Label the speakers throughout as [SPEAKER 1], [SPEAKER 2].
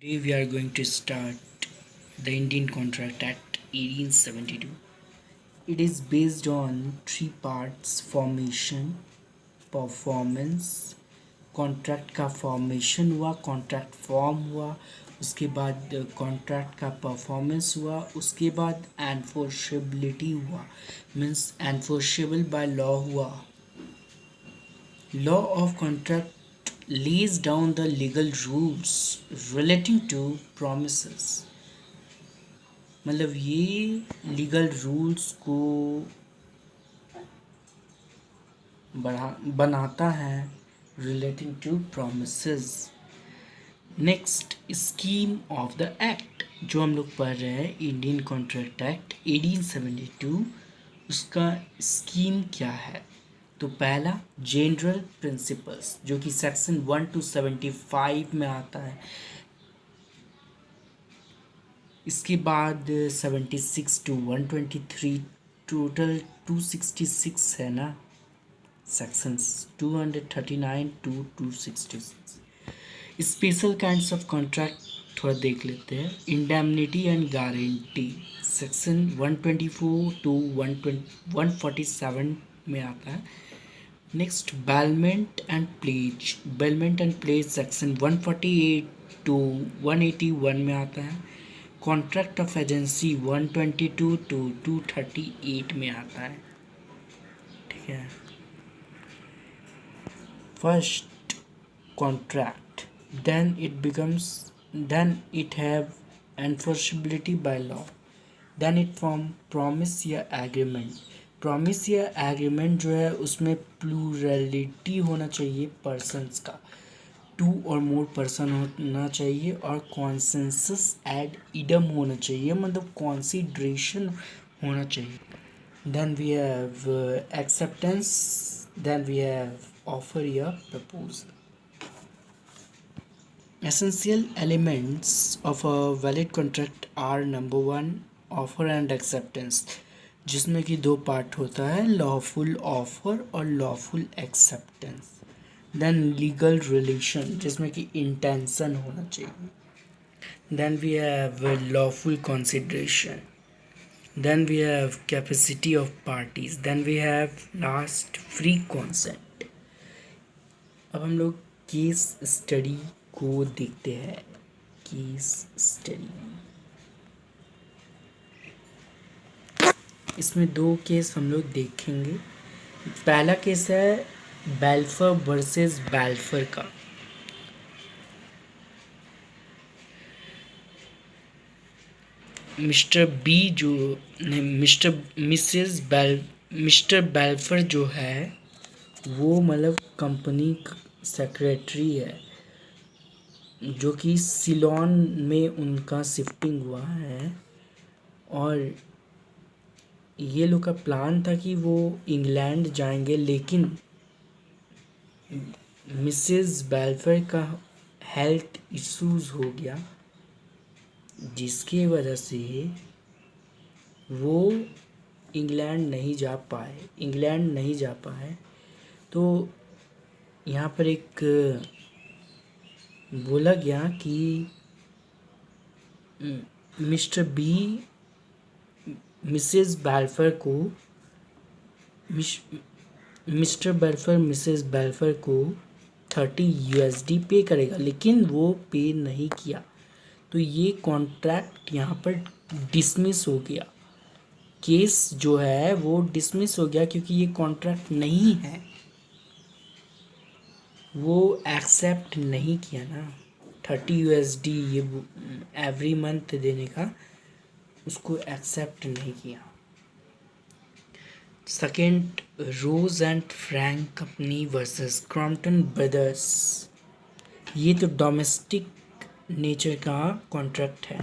[SPEAKER 1] Today we are going to start the Indian Contract Act 1872. It is based on three parts: formation, performance, contract का formation हुआ, contract form हुआ, उसके बाद contract का performance हुआ, उसके बाद एनफोर्सेबिलिटी हुआ, मीन्स एनफोर्सेबल बाय लॉ हुआ। Law of contract lays down the legal rules relating to promises. मतलब ये लीगल रूल्स को बनाता है relating to promises. Next, scheme of the act जो हम लोग पढ़ रहे हैं, इंडियन कॉन्ट्रैक्ट एक्ट 1872, उसका स्कीम क्या है? तो पहला, जनरल प्रिंसिपल्स, जो कि सेक्शन 1 to 75 में आता है। इसके बाद 76 to 123, टोटल 266 है ना sections, 239 to 266। Special kinds of contract थोड़ा देख लेते हैं। Indemnity and guarantee section 124 to 147 में आता है। नेक्स्ट, bailment and pledge section 148 to 181 में आता है। कॉन्ट्रैक्ट ऑफ एजेंसी 122 to 238 में आता है। ठीक है। First, contract, then it have enforceability by law, then it form promise या agreement। प्रॉमिस या एग्रीमेंट जो है उसमें प्लूरलिटी होना चाहिए पर्सन्स का, टू और मोर पर्सन होना चाहिए, और कॉन्सेंसस एड इडम होना चाहिए, मतलब कॉन्सिडरेशन होना चाहिए। Then we have acceptance, then we have offer या proposal. Essential elements of a valid contract are number 1, offer and acceptance, जिसमें कि दो पार्ट होता है, लॉफुल ऑफर और lawful acceptance. Then legal relation, जिसमें कि इंटेंशन होना चाहिए। Then we have lawful consideration, then we have capacity of parties, then we have last free consent. अब हम लोग केस स्टडी को देखते हैं। केस स्टडी, इसमें दो केस हम लोग देखेंगे। पहला केस है बेल्फर वर्सेस बेल्फर का। मिस्टर बी जो मिस्टर बेल्फर जो है वो मतलब कंपनी सेक्रेटरी है, जो कि सिलोन में उनका शिफ्टिंग हुआ है, और ये लोग का प्लान था कि वो इंग्लैंड जाएंगे, लेकिन मिसेस बेल्फर का हेल्थ इश्यूज हो गया, जिसकी वजह से वो इंग्लैंड नहीं जा पाए। तो यहाँ पर एक बोला गया कि मिस्टर बी मिसेस बेल्फर को मिस्टर बेल्फर मिसेस बेल्फर को 30 USD पे करेगा, लेकिन वो पे नहीं किया। तो ये कॉन्ट्रैक्ट यहाँ पर डिसमिस हो गया, केस जो है वो डिसमिस हो गया, क्योंकि ये कॉन्ट्रैक्ट नहीं है, वो एक्सेप्ट नहीं किया ना। 30 USD ये एवरी मंथ देने का, उसको एक्सेप्ट नहीं किया। Second, Rose and Frank company versus Crompton brothers. ये तो डोमेस्टिक नेचर का कॉन्ट्रैक्ट है,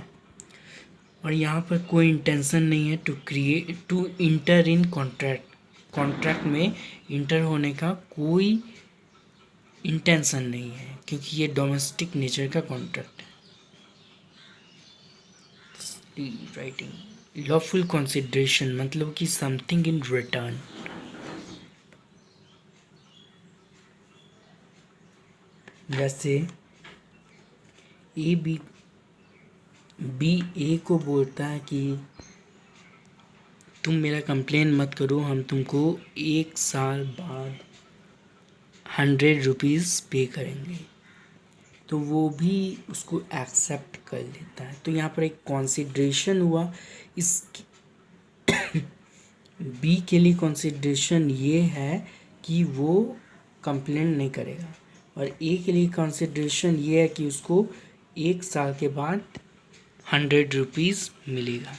[SPEAKER 1] और यहाँ पर कोई इंटेंशन नहीं है टू इंटर इन कॉन्ट्रैक्ट में इंटर होने का कोई इंटेंशन नहीं है, क्योंकि ये डोमेस्टिक नेचर का कॉन्ट्रैक्ट है। राइटिंग, लॉफुल कंसिडरेशन मतलब कि समथिंग इन रिटर्न। जैसे ए बी बी ए को बोलता है कि तुम मेरा कंप्लेन मत करो, हम तुमको 1 साल बाद 100 रुपीज़ पे करेंगे। तो वो भी उसको एक्सेप्ट कर लेता है। तो यहाँ पर एक कंसिडरेशन हुआ। इस बी के लिए कंसिडरेशन ये है कि वो कंप्लेन नहीं करेगा, और ए के लिए कंसिडरेशन ये है कि उसको 1 साल के बाद 100 रुपीज़ मिलेगा।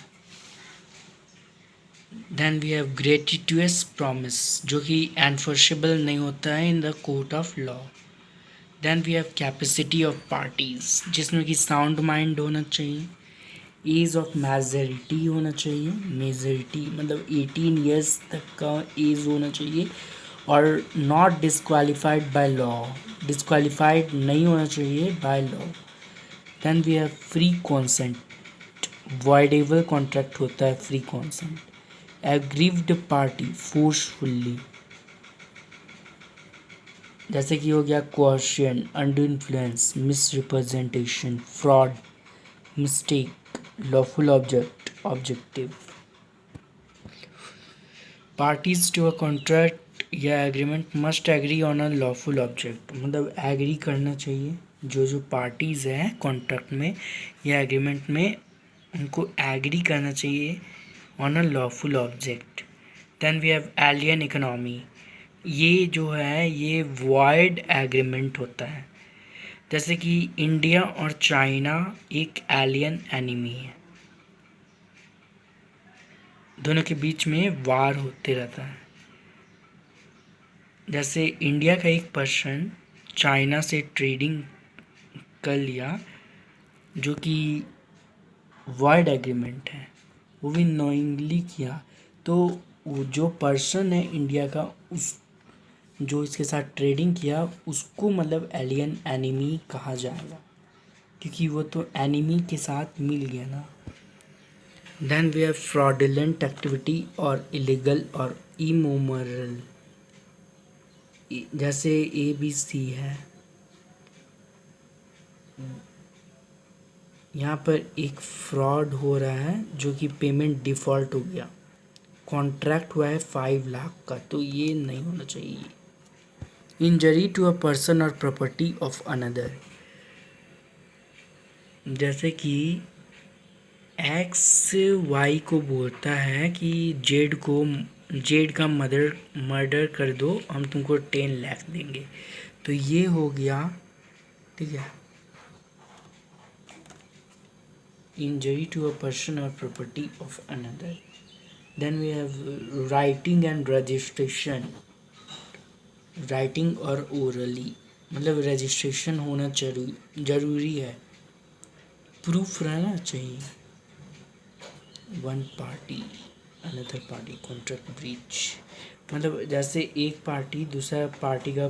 [SPEAKER 1] Then we have gratuitous promise, जो कि एनफोर्सेबल नहीं होता है in the court of law. Then we have capacity of parties, जिसमें कि साउंड माइंड होना चाहिए, एज ऑफ मेजोरिटी होना चाहिए, मेजोरिटी मतलब 18 ईयर्स तक का एज होना चाहिए, और not disqualified by law, disqualified नहीं होना चाहिए by law. Then we have free consent, voidable contract होता है free consent. Aggrieved party, forcefully, जैसे कि हो गया coercion, under influence, misrepresentation, fraud, mistake, lawful object, objective. Parties to a contract या agreement must agree on a lawful object, मतलब agree करना चाहिए जो पार्टीज हैं कॉन्ट्रैक्ट में या एग्रीमेंट में, उनको एग्री करना चाहिए on a lawful object. Then we have alien economy, ये जो है ये वॉइड एग्रीमेंट होता है। जैसे कि इंडिया और चाइना एक एलियन एनिमी है, दोनों के बीच में वार होते रहता है। जैसे इंडिया का एक पर्सन चाइना से ट्रेडिंग कर लिया, जो कि वॉइड एग्रीमेंट है, वो भी नोइंगली किया, तो वो जो पर्सन है इंडिया का, उस जो इसके साथ ट्रेडिंग किया उसको मतलब एलियन एनिमी कहा जाएगा, क्योंकि वो तो एनिमी के साथ मिल गया ना। Then we have fraudulent activity और इलीगल और इमोरल, जैसे ए बी सी है, यहाँ पर एक फ्रॉड हो रहा है जो कि पेमेंट डिफ़ॉल्ट हो गया, कॉन्ट्रैक्ट हुआ है 5 लाख का, तो ये नहीं होना चाहिए। इंजरी टू अ पर्सन और प्रॉपर्टी ऑफ अनदर, जैसे कि एक्स वाई को बोलता है कि जेड का मर्डर कर दो, हम तुमको 10 लाख देंगे, तो ये हो गया, ठीक है, इंजरी टू अ पर्सन और property of another. Then we have writing and registration, writing और ओरली, मतलब रजिस्ट्रेशन होना जरूरी है, प्रूफ रहना चाहिए। One party another party contract breach, मतलब जैसे एक पार्टी दूसरा पार्टी का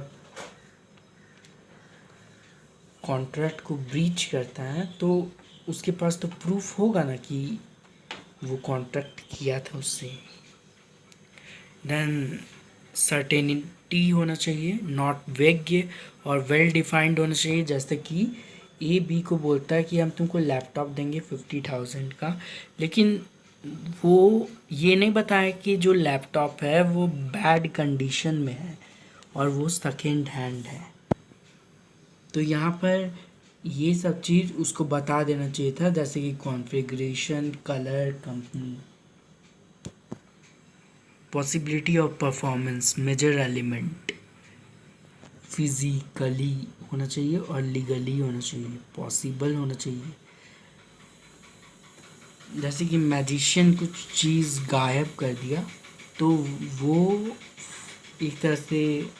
[SPEAKER 1] कॉन्ट्रैक्ट को ब्रीच करता है, तो उसके पास तो प्रूफ होगा ना कि वो कॉन्ट्रैक्ट किया था उससे। देन सर्टेनिटी होना चाहिए, नॉट वेग और वेल डिफाइंड होना चाहिए। जैसे कि ए बी को बोलता है कि हम तुमको लैपटॉप देंगे 50,000 का, लेकिन वो ये नहीं बताया कि जो लैपटॉप है वो बैड कंडीशन में है और वो सेकेंड हैंड है। तो यहाँ पर ये सब चीज़ उसको बता देना चाहिए था, जैसे कि configuration, colour, company. Possibility of performance, major element, physically होना चाहिए और लीगली होना चाहिए, पॉसिबल होना चाहिए। जैसे कि मैजिशियन कुछ चीज़ गायब कर दिया, तो वो एक तरह से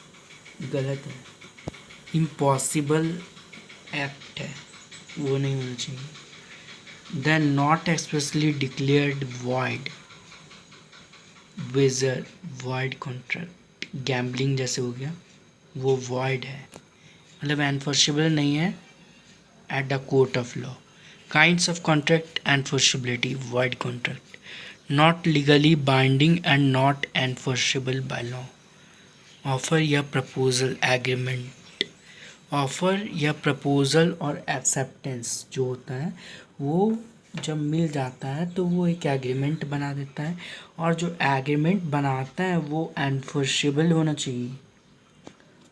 [SPEAKER 1] गलत है, इम्पॉसिबल एक्ट है, वो नहीं होना चाहिए। Then not expressly declared void, wager void contract, gambling जैसे हो गया, वो वॉइड है, मतलब एनफोर्सेबल नहीं है at the court of law. Kinds of contract, enforceability, void contract, not legally binding and not enforceable by law. Offer या proposal agreement, offer या प्रपोजल और एक्सेप्टेंस जो होता है वो जब मिल जाता है तो वो एक एग्रीमेंट बना देता है, और जो एग्रीमेंट बनाता है वो एनफोर्सेबल होना चाहिए।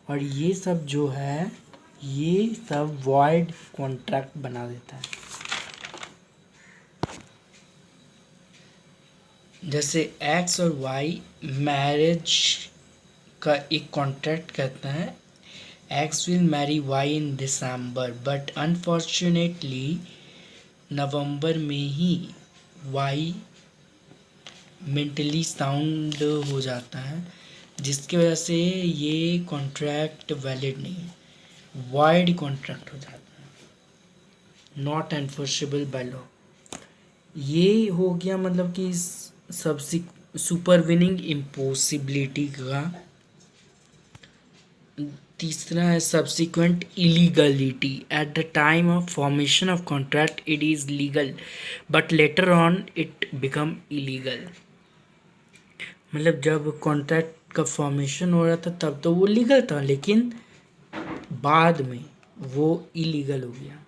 [SPEAKER 1] और ये सब जो है, ये सब वॉइड कॉन्ट्रैक्ट बना देता है। जैसे एक्स और वाई मैरिज का एक कॉन्ट्रैक्ट कहता है, X will marry Y in December, but unfortunately नवंबर में ही वाई मेंटली साउंड हो जाता है, जिसकी वजह से ये कॉन्ट्रैक्ट वैलिड नहीं है, वाइड कॉन्ट्रैक्ट हो जाता है, नॉट एनफोर्सेबल बाय लॉ। ये हो गया मतलब कि सबसे सुपरविनिंग इम्पॉसिबिलिटी का। तीसरा है subsequent illegality. At the time of formation of contract it is legal but later on it become illegal. मतलब जब कॉन्ट्रैक्ट का फॉर्मेशन हो रहा था तब तो वो लीगल था, लेकिन बाद में वो इलीगल हो गया।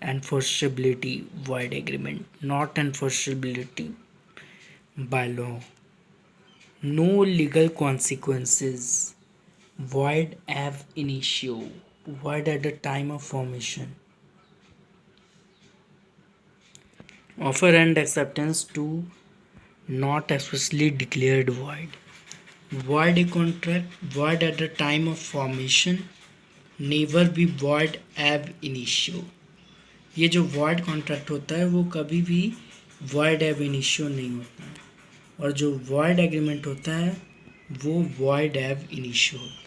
[SPEAKER 1] Enforceability void agreement, not enforceability by law, no legal consequences, void ab initio, void at the time of formation, offer and acceptance to not expressly declared void, void a contract, void at the time of formation, never be void ab initio। ये जो void contract होता है वो कभी भी void एब initio नहीं होता है, और जो वॉइड एग्रीमेंट होता है वो वॉइड एब इनिशियो होता है।